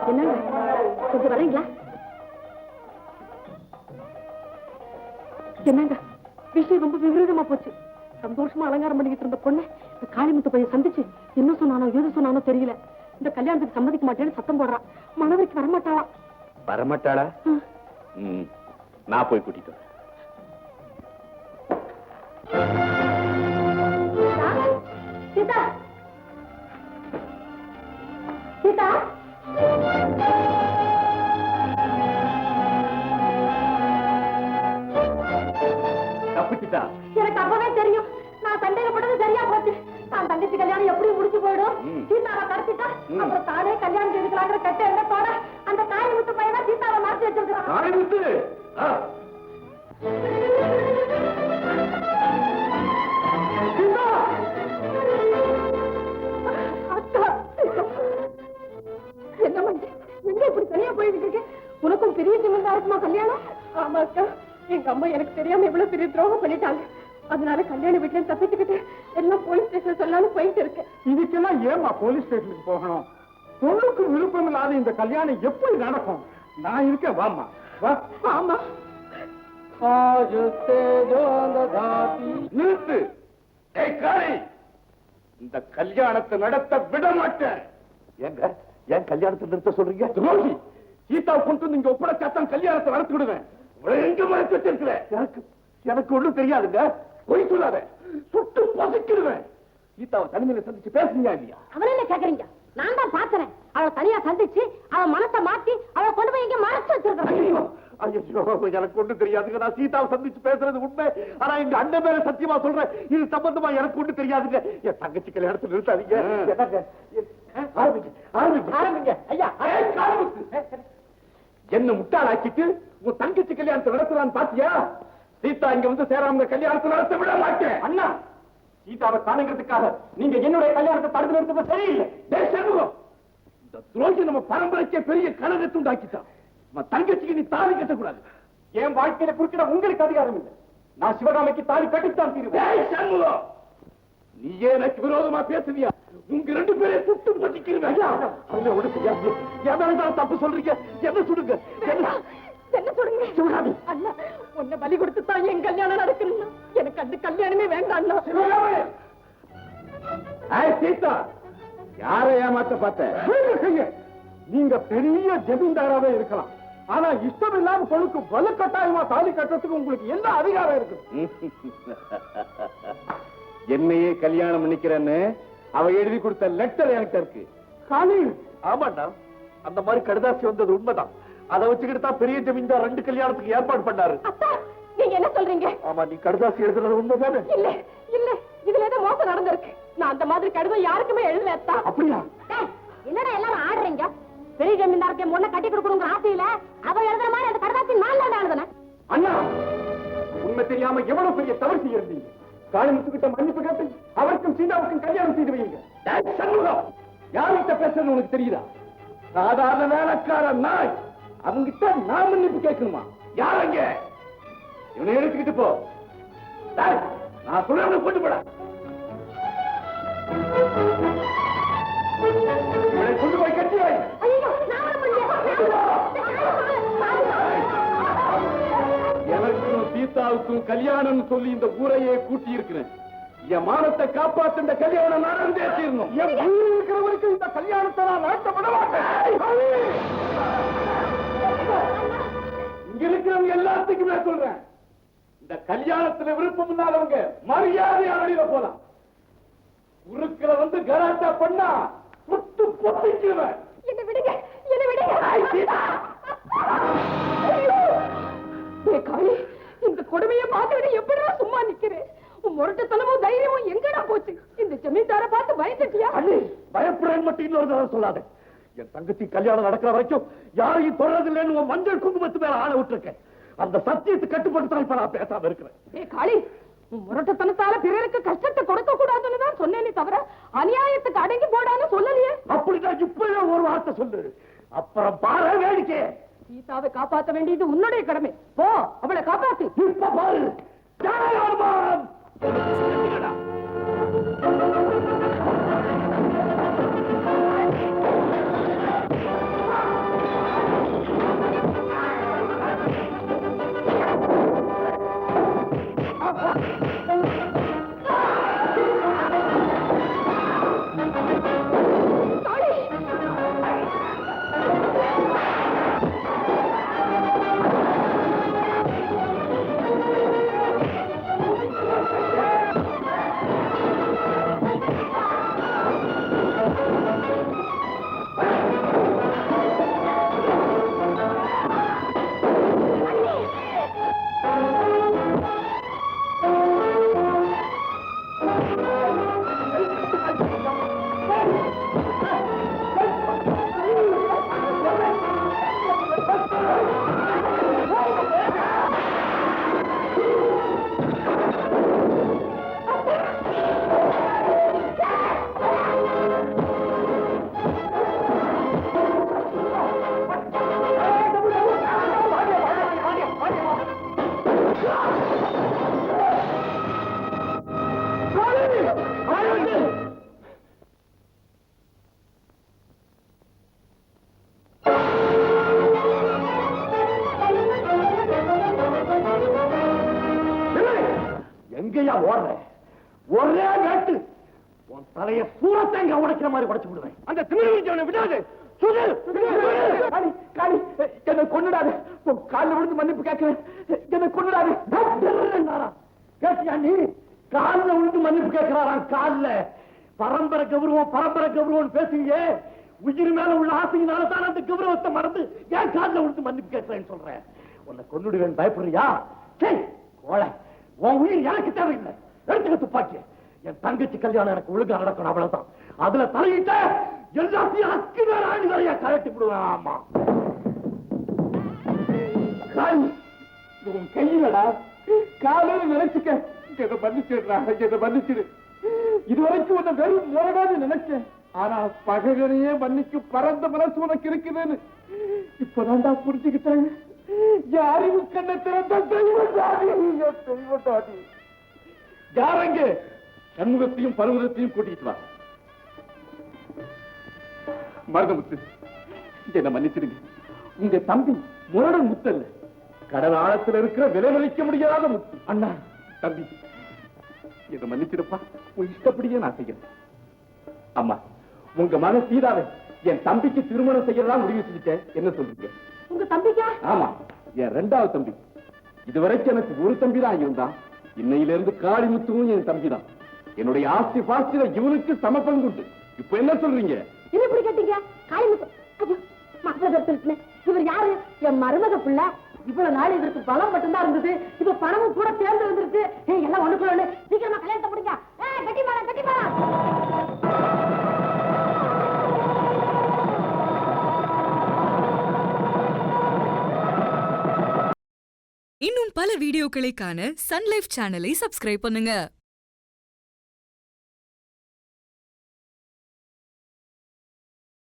என்னங்க கொஞ்சம் வரீங்களா? என்னங்க விஷயம் ரொம்ப விபரீதமா போச்சு. சந்தோஷமா அலங்காரம் பண்ணிக்கிட்டு இருந்த பொண்ணு இந்த காளிமுத்து பையன் சந்திச்சு என்ன சொன்னானோ ஏது சொன்னானோ தெரியல. இந்த கல்யாணத்துக்கு சம்மதிக்க மாட்டேன்னு சத்தம் போடுறான். மனவரைக்கு வரமாட்டாளா? வரமாட்டாளா? நான் போய் கூட்டிட்டு வரேன். சீதா, சீதா, தப்பிச்சுட்டா? எனக்கு அப்பவே தெரியும். நான் சந்தேகப்பட்டது சரியா போச்சு. நான் தங்கச்சி கல்யாணம் எப்படி முடிச்சு போயிடும். சீதாவை கடத்திட்டா அப்புறம் தானே கல்யாணம் செய்துக்கலாங்கிற கட்ட எண்ணத்தோட அந்த காளிமுத்து பையனா சீதாவை மாற்றி வச்சிருக்கான். காளிமுத்து என்ன பண்ணி எங்க இப்படி தனியா போயிட்டு இருக்கு? உனக்கும் பெரிய ஜமீன்தாருக்குமா கல்யாணம்? ஆமா அக்கா, எங்க அம்மா எனக்கு தெரியாம இவ்வளவு பெரிய துரோகம் பண்ணிட்டாங்க. அதனால கல்யாண வீட்டுல தப்பிச்சுக்கிட்டு எல்லாம் போலீஸ் ஸ்டேஷன் சொல்லாலும் போயிட்டு இருக்கேன். இதுக்கெல்லாம் ஏமா போலீஸ் ஸ்டேஷனுக்கு போகணும்? பொண்ணுக்கு விருப்பம் இல்லாத இந்த கல்யாணம் எப்படி நடக்கும்? நான் இருக்கேன், வாமா வா. ஆமா, நிறுத்து. இந்த கல்யாணத்தை நடத்த விட மாட்டேன். ஏங்க ஏன் கல்யாணத்தை நிறுத்த சொல்றீங்க? துரோகி, சீதாவை கொண்டு வந்து இங்க ஒப்படைச்சாத்தான் கல்யாணத்தை நடத்தி விடுவேன். எங்க மறைச்சு வச்சிருக்கிறேன்? எனக்கு ஒண்ணும் தெரியாதுங்க. பொய் சொல்லாத, சுட்டு பசிக்கிடுவேன். சீதாவை தனிமையில சந்திச்சு பேசுறீங்க இல்லையா? அவன் என்ன கேக்குறீங்க? நான் தான் பாக்குறேன். அவளை தனியா சந்திச்சு அவன் மனத்தை மாத்தி அவளை கொண்டு போய் இங்க மறைச்சு வச்சிருக்கேன். எனக்கு ஒண்ணு தெரியாதுங்க. நான் சீதாவை சந்திச்சு பேசுறது உண்மை. ஆனா எங்க அண்ணன் மேல சத்தியமா சொல்றேன், இது சம்பந்தமா எனக்கு ஒண்ணு தெரியாதுங்க. என் தங்கச்சி கல்யாணத்தை நிறுத்தாதீங்க. ஆரம்பிங்க ஐயா. என்ன முட்டாளாக்கிட்டு உன் தங்கச்சி கல்யாணத்தை நடத்தலான்னு பாத்தியா? சீதா இங்க வந்து சேராம கல்யாணத்தை நடத்த விட மாட்டேன். அண்ணா, சீதாவை காணுங்கிறதுக்காக நீங்க என்னுடைய கல்யாணத்தை தடுத்து நிறுத்தது சரியில்லை. இந்த துரோகி நம்ம பரம்பரைக்கே பெரிய கழகத்தை உண்டாக்கிட்டான். தங்கச்சிக்கு நீ தாலி கட்டக்கூடாது. என் வாழ்க்கையில குறுக்கிட உங்களுக்கு அதிகாரம் இல்லை. நான் சிவகாமிக்கு தாலி கட்டித்தான் தீருவேன். நீயே எனக்கு விரோதமா பேசுவியா? உங்க ரெண்டு பேரை சுட்டு பட்டிக்கிறேன். தப்பு சொல்றீங்க. என்ன சுடுங்க, என்ன சொல்றீங்க? சிவகாமி, அண்ணா, உன்னை பலி கொடுத்துதான் என் கல்யாணம் நடக்கணும். எனக்கு அந்த கல்யாணமே வேண்டாம். சீதா, யாரை ஏமாத்த பார்த்த? நீங்க பெரிய ஜமீன்தாராவே இருக்கலாம், ஆனா இஷ்டம் இல்லாம பொழுக்கு வலுக்கட்டாயமா தாலி கட்டுறதுக்கு உங்களுக்கு என்ன அதிகாரம் இருக்கு? என்னையே கல்யாணம் பண்ணிக்கிறேன்னு அவ எழுதி கொடுத்த லெட்டர் என்கிட்ட இருக்கு. ஆமாண்டா, அந்த மாதிரி கடுதாசி வந்தது உண்மைதான். அதை வச்சுக்கிட்டு தான் பெரிய ஜமீன்தார் 2 கல்யாணத்துக்கு ஏற்பாடு பண்ணாரு. நீங்க என்ன சொல்றீங்க? ஆமா, நீ கடுதாசி எழுதுறது உண்மைதானே? இல்ல இல்ல, இதுல ஏதோ மோசம் நடந்திருக்கு. நான் அந்த மாதிரி கடிதம் யாருக்குமே எழுதல. அப்படியா? என்னடா எல்லாரும் ஆடுறீங்க? பெரிய ஜமீன்தாருக்கு முன்ன கட்டி கொடுக்கணுங்கிற ஆசையில அவ எழுதுற மாதிரி அந்த கடிதத்தை நான் தான் எழுதுனேன். அண்ணா, உண்மை தெரியாம எவ்வளவு பெரிய தவறு செய்யிருந்தீங்க. காளிமுத்து கிட்ட மன்னிப்பு கேட்டு அவருக்கும் சீதாவுக்கும் கல்யாணம் செய்து வைங்க. யார்கிட்ட பேசுறது உனக்கு தெரியுதா? சாதாரண வேலைக்கார நாய். அவங்கிட்ட நான் மன்னிப்பு கேட்கணுமா? யாருங்க? இவனை எடுத்துக்கிட்டு போ. நான் சொல்றவனை கொண்டு போட. இவனை கொண்டு போய் கட்டி வை. எனக்கும் சீதாவுக்கும் கல்யாணம் சொல்லி இந்த ஊரையே கூட்டி இருக்கிறேன். என் மானத்தை காப்பாற்ற இந்த கல்யாணம் நடந்தே தீரணும். என் உயிர் இருக்கிறவருக்கு இந்த கல்யாணத்தை நான் நடத்த விட மாட்டேன். இங்க இருக்கிறவங்க எல்லாத்துக்குமே சொல்றேன், இந்த கல்யாணத்துல விருப்பம் இல்லாதவங்க மரியாதையா வெளியில போலாம். உருக்கிற வந்து கலாட்டா பண்ணா புட்டு பொத்திக்குவேன். என்ன விடுங்க, என்ன விடுங்க. இந்த கொடுமையை பார்த்துக்கிட்டு எப்படிடா சும்மா நிக்கிறேன்? உன் முரட்டுத்தனமும் தைரியமும் எங்கடா போச்சு? இந்த ஜமீன்தார பார்த்து பயந்துட்டியா? பயப்படுறேன்னு மட்டும் இன்னொரு தடவை சொல்லாத. என் தங்கச்சி கல்யாணம் நடக்கிற வரைக்கும் யாரையும் தொடரதில்லைன்னு மஞ்சள் குங்குமத்து மேல ஆள விட்டுருக்கேன். அந்த சத்தியத்தை கட்டுப்படுத்த இப்ப நான் பேசாம இருக்கிறேன். காளி, முரட்டுத்தனத்தால பிறருக்கு கஷ்டத்தை கொடுக்க கூடாதுன்னு தான் சொன்னேனே தவிர அநியாயத்துக்கு அடங்கி போடான்னு சொல்லலையே. அப்படிதான் இப்பவே ஒரு வார்த்தை சொல்லு, அப்புறம் பாரு வேடிக்கை. சீதாவை காப்பாற்ற வேண்டியது உன்னுடைய கடமை. போ, அவளை காப்பாத்து. இப்ப பாரு. ஓடுற ஒரே வேட்டு உன் தலைய சூரத்தங்க உடைக்கிற மாதிரி உடைச்சு விடுவேன். அந்த திமிர்வனை விடாது. சுதில், காளி, காளி, என்னை கொன்னுடாது. உன் காலில் விழுந்து மன்னிப்பு கேட்கிறேன். என்னை கொன்னுடாது. கேட்டியா நீ? காலில் விழுந்து மன்னிப்பு கேட்கிறாராம். காலில் பரம்பரை கௌரவம் பேசுங்க. உயிர் மேல உள்ள ஆசையினால தான் அந்த கௌரவத்தை மறந்து ஏன் காலில் விழுந்து மன்னிப்பு கேட்கிறேன்னு சொல்றேன். உன்னை கொன்னுடுவேன் பயப்படுறியா? சரி கோழை, உன் உயிர் எனக்கு தேவையில்லை. எடுத்துக்க துப்பாக்கி. என் தங்கச்சி கல்யாணம் எனக்கு ஒழுங்கா நடக்கணும், அவ்வளவுதான். அதுல தலையிட்ட எல்லாத்தையும் அக்கு வேற ஆணி வரையா கழட்டி விடுவேன். ஆமா உன் கையிலடா காலையில நினைச்சுக்க. எதை மன்னிச்சிடுறா, எதை மன்னிச்சிடு. இதுவரைக்கும் உன்னை வெறும் முரடாது நினைச்சேன். ஆனா பகைவனையே மன்னிக்கும் பரந்த மனசு உனக்கு இருக்குதுன்னு இப்பதான்டா புரிஞ்சுக்கிட்டேன். யாரையும் கண்ணை திறந்த தெய்வத்தாடி யாரங்க சண்முகத்தையும் பருவதத்தையும் கூட்டிட்டு வா. மருதமுத்து, என்ன மன்னிச்சிடுங்க. உங்க தம்பி முரடன் முத்தல்ல, கடல் ஆழத்தில் இருக்கிற விலை மதிக்க முடியாத முத்து. அண்ணா தம்பி, என்ன மன்னிச்சிடுப்பா. உன் இஷ்டப்படியே நான் செய்யறேன். அம்மா, உங்க மன சீதாவை என் தம்பிக்கு திருமணம் செய்யறதா முடிவு செஞ்சுட்டேன். என்ன சொல்றீங்க? உங்க தம்பிக்கா? ஆமா, என் ரெண்டாவது தம்பி. இதுவரைக்கும் எனக்கு ஒரு தம்பி தான் இருந்தான். இன்னையிலிருந்து காளிமுத்துவும் என் தம்பி தான். என்னுடைய ஆஸ்தி பாஸ்தில இவனுக்கு சம பங்குண்டு. இப்ப என்ன சொல்றீங்க? என்ன இப்படி கேட்டீங்க? காளிமுத்து இவர் யாரு? என் மருமக பிள்ளை. இவ்வளவு நாள் இதற்கு பலம் மட்டும்தான் இருந்தது. இப்ப பணமும் கூட சேர்ந்து வந்துருச்சு. எல்லாம் ஒண்ணுக்குள்ள ஒண்ணு. சீக்கிரமா கல்யாணத்தை முடிங்க. கட்டி மாறா, கட்டி மாறா. இன்னும் பல வீடியோக்களை காண சன் லைஃப் சேனலை சப்ஸ்கிரைப் பண்ணுங்க.